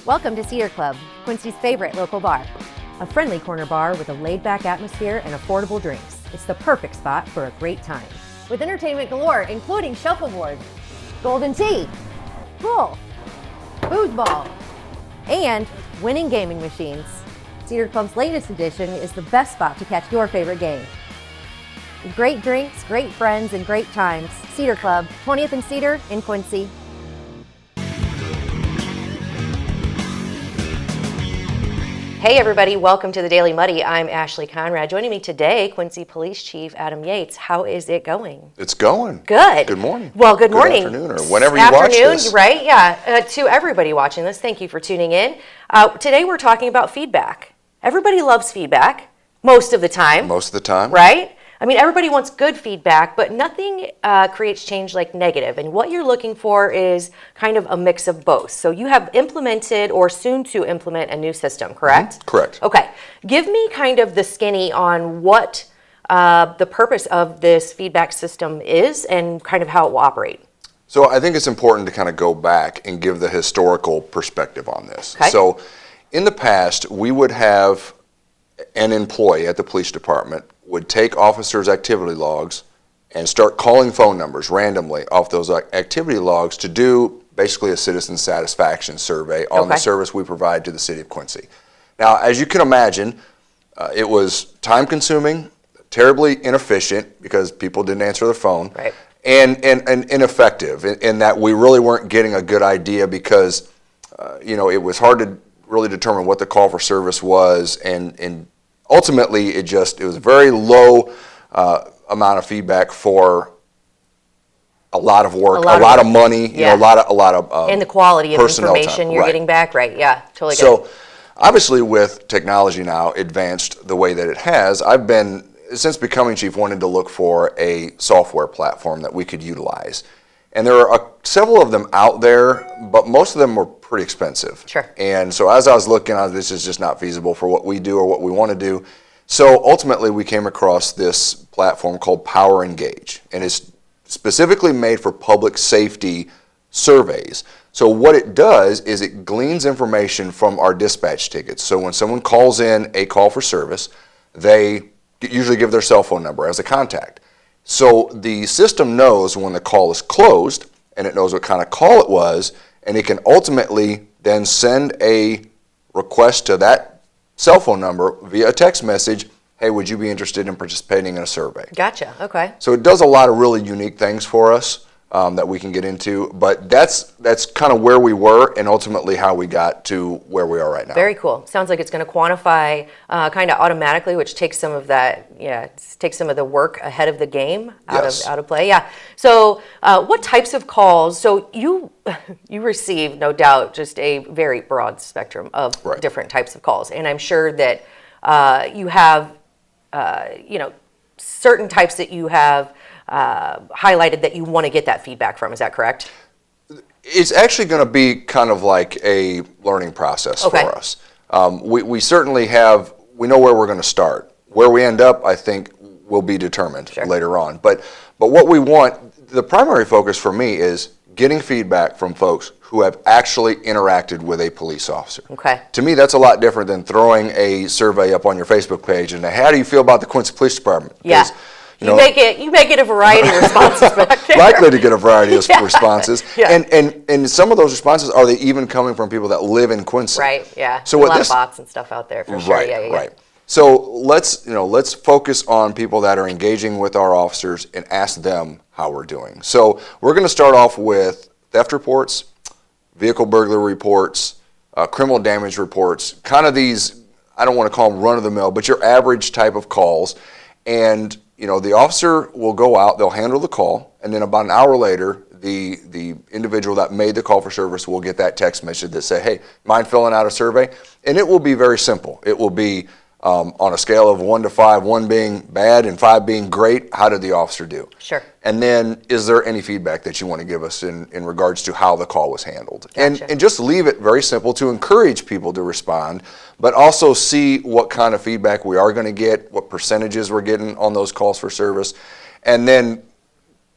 Welcome to Cedar Club, Quincy's favorite local bar. A friendly corner bar with a laid-back atmosphere and affordable drinks. It's the perfect spot for a great time. With entertainment galore, including shuffleboard, golden tea, pool, foosball, and winning gaming machines. Cedar Club's latest edition is the best spot to catch your favorite game. Great drinks, great friends, and great times. Cedar Club, 20th and Cedar in Quincy. Hey everybody, welcome to the Daily Muddy. I'm Ashley Conrad. Joining me today, Quincy Police Chief Adam Yates. How is it going? It's going. Good. Good morning. Well, good morning. Good afternoon, or whenever you watch this. Right? Yeah. To everybody watching this, thank you for tuning in. Today we're talking about feedback. Everybody loves feedback, most of the time. Most of the time. Right? I mean, everybody wants good feedback, but nothing creates change like negative. And what you're looking for is kind of a mix of both. So you have implemented or soon to implement a new system, correct? Mm-hmm. Correct. Okay. Give me kind of the skinny on what the purpose of this feedback system is and kind of how it will operate. So I think it's important to kind of go back and give the historical perspective on this. Okay. So in the past, we would have an employee at the police department would take officers' activity logs and start calling phone numbers randomly off those activity logs to do basically a citizen satisfaction survey on the service we provide to the city of Quincy. Now, as you can imagine, it was time-consuming, terribly inefficient because people didn't answer their phone, right, and ineffective in that we really weren't getting a good idea because it was hard to really determine what the call for service was, and ultimately, it was a very low amount of feedback for a lot of work, a lot of money, a lot of and the quality of information time. you're getting back, right? Yeah, totally. So, obviously, with technology now advanced the way that it has, I've been since becoming chief wanted to look for a software platform that we could utilize, and there are several of them out there, but most of them were pretty expensive. Sure. And so as I was looking, this is just not feasible for what we do or what we want to do. So ultimately, we came across this platform called Power Engage, and it's specifically made for public safety surveys. So what it does is it gleans information from our dispatch tickets. So when someone calls in a call for service, they usually give their cell phone number as a contact. So the system knows when the call is closed, and it knows what kind of call it was, and it can ultimately then send a request to that cell phone number via a text message, hey, would you be interested in participating in a survey? Gotcha, okay. So it does a lot of really unique things for us that we can get into, but that's kind of where we were and ultimately how we got to where we are right now. Very cool. Sounds like it's going to quantify kind of automatically, which takes some of that, takes some of the work ahead of the game out of play. Yeah. So what types of calls? So you receive, no doubt, just a very broad spectrum of different types of calls, and I'm sure that you have, certain types that you have highlighted that you want to get that feedback from. Is that correct? It's actually going to be kind of like a learning process for us. We certainly we know where we're going to start. Where we end up, I think, will be determined later on. But what we want, the primary focus for me is getting feedback from folks who have actually interacted with a police officer. Okay. To me, that's a lot different than throwing a survey up on your Facebook page and how do you feel about the Quincy Police Department? Yeah. You make it a variety of responses back there. Likely to get a variety of responses. Yeah. And some of those responses, are they even coming from people that live in Quincy? Right, yeah. So a lot of bots and stuff out there for sure. Right. So let's focus on people that are engaging with our officers and ask them how we're doing. So we're going to start off with theft reports, vehicle burglary reports, criminal damage reports, kind of these, I don't want to call them run-of-the-mill, but your average type of calls. And the officer will go out, they'll handle the call, and then about an hour later, the individual that made the call for service will get that text message that say, hey, mind filling out a survey? And it will be very simple. It will be on a scale of 1 to 5, 1 being bad and 5 being great, how did the officer do? Sure. And then, is there any feedback that you want to give us in regards to how the call was handled? Gotcha. And just leave it very simple to encourage people to respond, but also see what kind of feedback we are going to get, what percentages we're getting on those calls for service, and then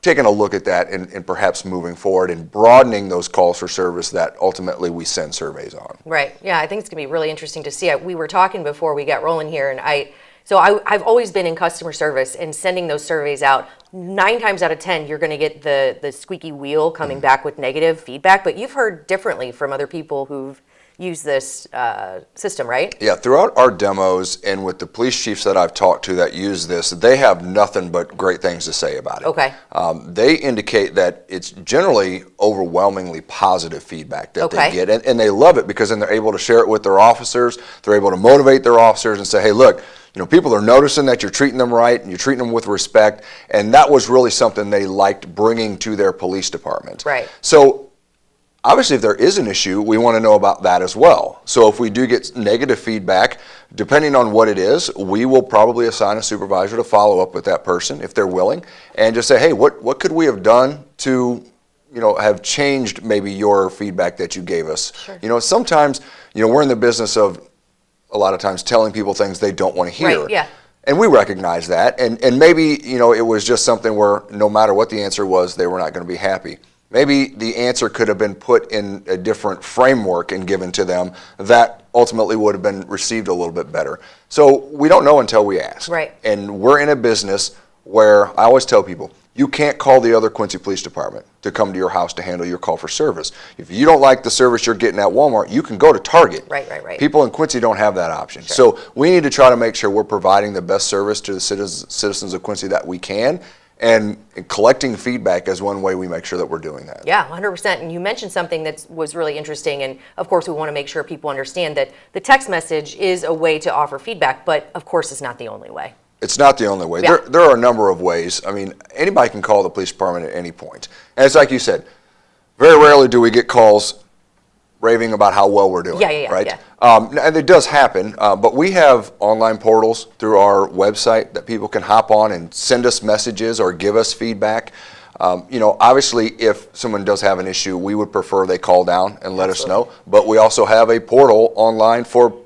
taking a look at that and perhaps moving forward and broadening those calls for service that ultimately we send surveys on. Right. Yeah, I think it's going to be really interesting to see. We were talking before we got rolling here, and I've always been in customer service and sending those surveys out. 9 times out of 10, you're going to get the squeaky wheel coming back with negative feedback, but you've heard differently from other people who've used this system, right? Yeah, throughout our demos and with the police chiefs that I've talked to that use this, they have nothing but great things to say about it. Okay. They indicate that it's generally overwhelmingly positive feedback that they get, and they love it because then they're able to share it with their officers. They're able to motivate their officers and say, hey, look, people are noticing that you're treating them right and you're treating them with respect, and that was really something they liked bringing to their police department. Right. So obviously, if there is an issue, we want to know about that as well. So if we do get negative feedback, depending on what it is, we will probably assign a supervisor to follow up with that person if they're willing, and just say, hey, what could we have done to have changed maybe your feedback that you gave us? Sure. Sometimes, we're in the business of a lot of times telling people things they don't want to hear. Right, yeah. And we recognize that. And maybe, it was just something where no matter what the answer was, they were not going to be happy. Maybe the answer could have been put in a different framework and given to them that ultimately would have been received a little bit better. So we don't know until we ask. Right. And we're in a business where I always tell people, you can't call the other Quincy Police Department to come to your house to handle your call for service. If you don't like the service you're getting at Walmart, you can go to Target. Right. People in Quincy don't have that option. Sure. So we need to try to make sure we're providing the best service to the citizens of Quincy that we can. And collecting feedback is one way we make sure that we're doing that. Yeah, 100%. And you mentioned something that was really interesting. And of course, we want to make sure people understand that the text message is a way to offer feedback, but of course, it's not the only way. It's not the only way. Yeah. There are a number of ways. I mean, anybody can call the police department at any point. And it's like you said, very rarely do we get calls raving about how well we're doing. Yeah. Right? And it does happen, but we have online portals through our website that people can hop on and send us messages or give us feedback. Obviously, if someone does have an issue, we would prefer they call down and let us know. But we also have a portal online for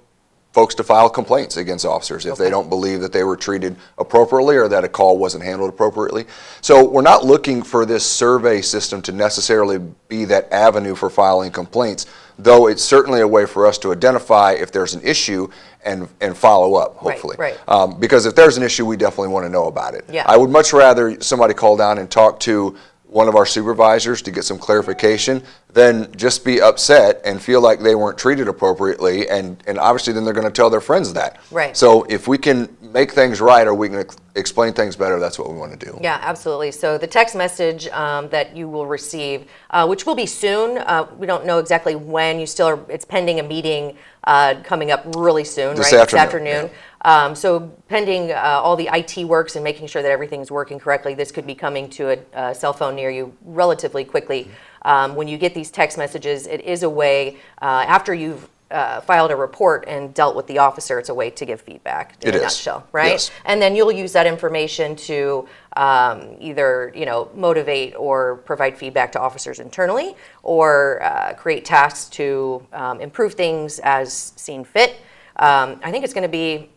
folks to file complaints against officers if they don't believe that they were treated appropriately or that a call wasn't handled appropriately. So we're not looking for this survey system to necessarily be that avenue for filing complaints, though it's certainly a way for us to identify if there's an issue and follow up, hopefully. Right. Because if there's an issue, we definitely want to know about it. Yeah. I would much rather somebody call down and talk to one of our supervisors to get some clarification than just be upset and feel like they weren't treated appropriately, and obviously then they're going to tell their friends that. Right. So if we can make things right or we can explain things better, that's what we want to do. Yeah, absolutely. So the text message that you will receive, which will be soon, we don't know exactly when, it's pending a meeting coming up really soon, This right? afternoon, This afternoon. So pending all the IT works and making sure that everything is working correctly, this could be coming to a cell phone near you relatively quickly. When you get these text messages, it is a way, after you've filed a report and dealt with the officer, it's a way to give feedback in a nutshell, right? Yes. And then you'll use that information to either motivate or provide feedback to officers internally, or create tasks to improve things as seen fit. I think it's going to be,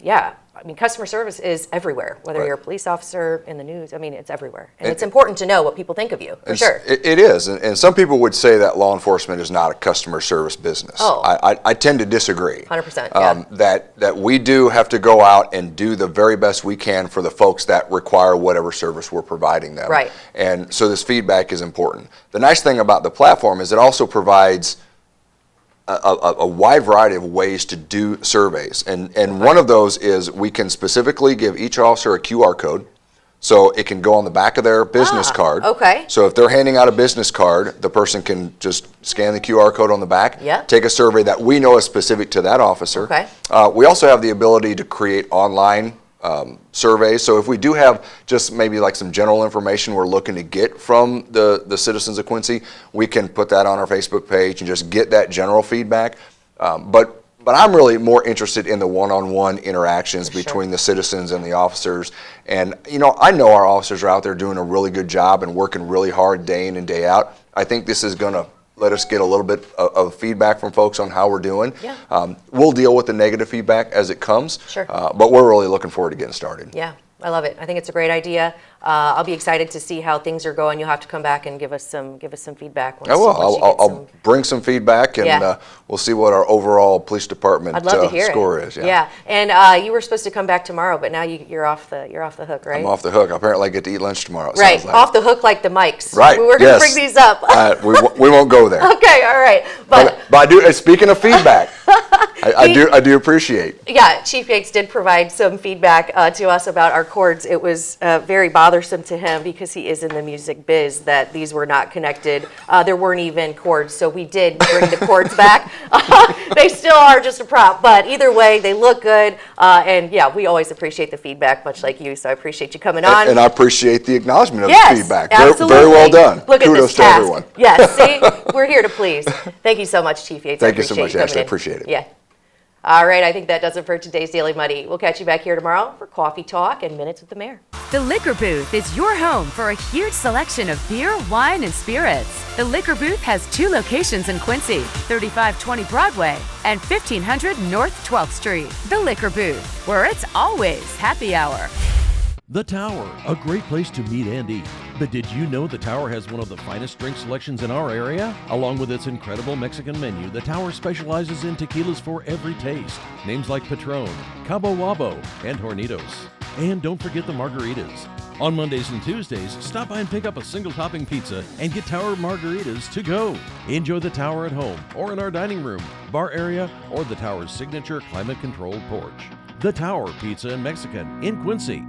customer service is everywhere, whether you're a police officer, in the news, it's everywhere. And it's important to know what people think of you, for sure. It is, and some people would say that law enforcement is not a customer service business. Oh. I tend to disagree. 100%, yeah. That we do have to go out and do the very best we can for the folks that require whatever service we're providing them. Right. And so this feedback is important. The nice thing about the platform is it also provides a wide variety of ways to do surveys. And one of those is we can specifically give each officer a QR code, so it can go on the back of their business card. Okay. So if they're handing out a business card, the person can just scan the QR code on the back, take a survey that we know is specific to that officer. Okay. We also have the ability to create online surveys. So if we do have just maybe like some general information we're looking to get from the citizens of Quincy, we can put that on our Facebook page and just get that general feedback. But I'm really more interested in the one-on-one interactions between the citizens and the officers. And I know our officers are out there doing a really good job and working really hard day in and day out. I think this is going to let us get a little bit of feedback from folks on how we're doing. Yeah. We'll deal with the negative feedback as it comes. Sure. But we're really looking forward to getting started. Yeah. I love it. I think it's a great idea. I'll be excited to see how things are going. You'll have to come back and give us some feedback. I will. I'll bring some feedback, and we'll see what our overall police department score is. Yeah. And you were supposed to come back tomorrow, but now you're off the hook, right? I'm off the hook. Apparently, I get to eat lunch tomorrow. Right. Off the hook like the mics. Right. We were going to bring these up. We won't go there. Okay. All right. But I do. Speaking of feedback, I do appreciate. Yeah, Chief Yates did provide some feedback to us about our cords. It was very bothersome to him because he is in the music biz that these were not connected. There weren't even cords, so we did bring the cords back. They still are just a prop, but either way, they look good. And yeah, we always appreciate the feedback, much like you. So I appreciate you coming on. And I appreciate the acknowledgement of the feedback. Absolutely. Very well done. Look Kudos at this to task. everyone. Yes, see, we're here to please. Thank you so much, Chief Yates. Thank you so much, Ashley. I appreciate it. Yeah. All right, I think that does it for today's Daily Muddy. We'll catch you back here tomorrow for Coffee Talk and Minutes with the Mayor. The Liquor Booth is your home for a huge selection of beer, wine, and spirits. The Liquor Booth has 2 locations in Quincy, 3520 Broadway and 1500 North 12th Street. The Liquor Booth, where it's always happy hour. The Tower, a great place to meet and eat. But did you know the Tower has one of the finest drink selections in our area? Along with its incredible Mexican menu, the Tower specializes in tequilas for every taste. Names like Patron, Cabo Wabo, and Hornitos. And don't forget the margaritas. On Mondays and Tuesdays, stop by and pick up a single topping pizza and get Tower margaritas to go. Enjoy the Tower at home or in our dining room, bar area, or the Tower's signature climate-controlled porch. The Tower Pizza and Mexican in Quincy.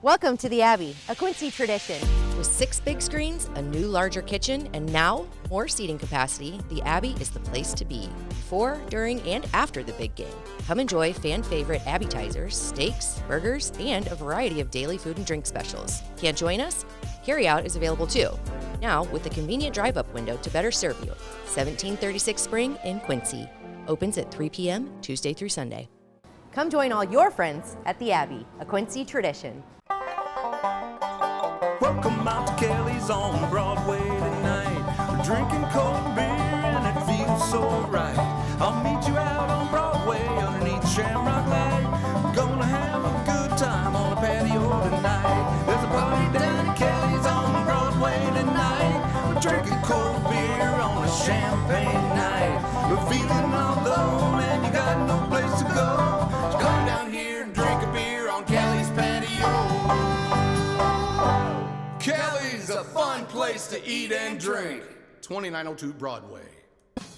Welcome to the Abbey, a Quincy tradition. With 6 big screens, a new larger kitchen, and now more seating capacity, the Abbey is the place to be before, during, and after the big game. Come enjoy fan favorite appetizers, steaks, burgers, and a variety of daily food and drink specials. Can't join us? Carryout is available too. Now with a convenient drive-up window to better serve you. 1736 Spring in Quincy. Opens at 3 p.m. Tuesday through Sunday. Come join all your friends at the Abbey, a Quincy tradition. Welcome out to Kelly's on Broadway tonight. We're drinking cold beer and it feels so right. I'll meet you out on Broadway underneath Shamrock Light. We're gonna have a good time on a patio tonight. There's a party down at Kelly's on Broadway tonight. We're drinking cold beer on a champagne night. We're feeling all alone and you got no place to go. So come down here and drink a beer on Kelly's patio. Kelly's a fun place to eat and drink. 2902 Broadway.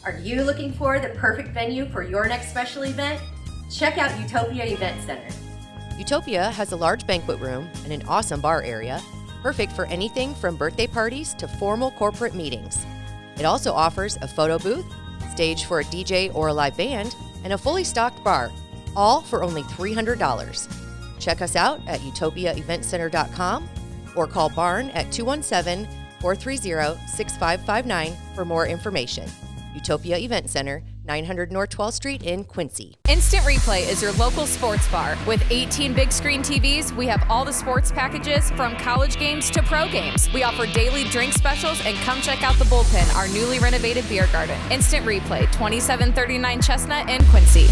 Are you looking for the perfect venue for your next special event? Check out Utopia Event Center. Utopia has a large banquet room and an awesome bar area, perfect for anything from birthday parties to formal corporate meetings. It also offers a photo booth, stage for a DJ or a live band, and a fully stocked bar, all for only $300. Check us out at utopiaeventcenter.com or call Barn at 217-430-6559 for more information. Utopia Event Center, 900 North 12th Street in Quincy. Instant Replay is your local sports bar. With 18 big screen TVs, we have all the sports packages from college games to pro games. We offer daily drink specials, and come check out the Bullpen, our newly renovated beer garden. Instant Replay, 2739 Chestnut in Quincy.